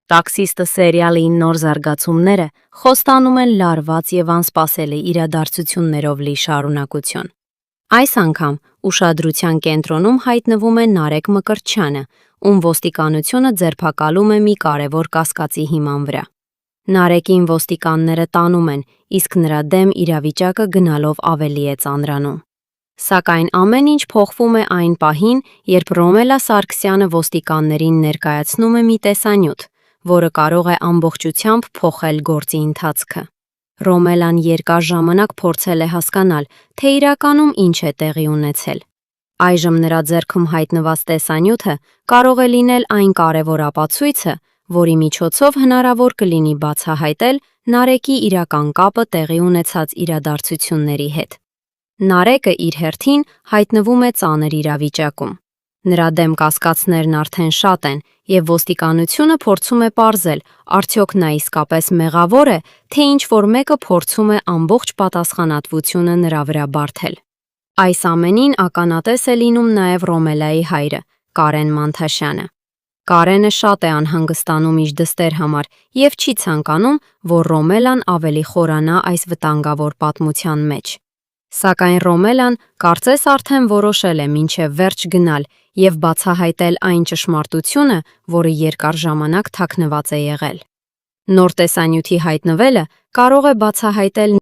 Տաքսիստը սերիալի նոր զարգացումները խոստանում են լարված և անսպասելի իրադարձություններով լի շարունակություն։ Այս անգամ ուշադրության կենտրոնում հայտնվում է Նարեկ Մկրտչյանը, ում ոստիկանությունը ձերբակալում է մի կարևոր կասկածի հիման վրա։ Նարեկին ոստիկանները տանում են, իսկ նրա դեմ իրավիճակը գնալով ավելի է ծանրանում։ Սակայն ամեն ինչ փոխվում է այն պահին, երբ Ռոմելա Սարգսյանը ոստիկաններին ներկայացնում է մի տեսանյութ, որը կարող է ամբողջությամբ փոխել գործի ընթացքը։ Ռոմելան երկար ժամանակ փորձել է հասկանալ, թե իրականում ինչ է տեղի ունեցել։ Այժմ նրա ձեռքում հայտնված տեսանյութը կարող է լինել այն կարևոր ապացույցը, որի միջոցով հնարավոր կլինի բացահայտել Նարեկի իրական կապը տեղի ունեցած իրադարձությունների հետ։ Նարեկը իր հերթին հայտնվում է ծանր իրավիճակում։ Նրա դեմ կասկածներն արդեն շատ են, և ոստիկանությունը փորձում է պարզել, արդյոք նա իսկապես մեղավոր է, թե ինչ-որ մեկը փորձում է ամբողջ պատասխանատվությունը նրա վրա բարթել։ Այս ամենին ականատես է լինում նաև Ռոմելայի հայրը, Կարեն Մանթաշյանը։ Կարենը շատ է անհանգստանում իր դստեր համար և չի ցանկանում, որ Ռոմելան ավելի խորանա այս վտանգավոր պատմության մեջ։ Սակայն Ռոմելան կարծես արդեն որոշել է մինչև վերջ գնալ և բացահայտել այն ճշմարտությունը, որը երկար ժամանակ թաքնված է եղել։ Նոր տեսանյութի հայտնվելը կարող է բացահայտել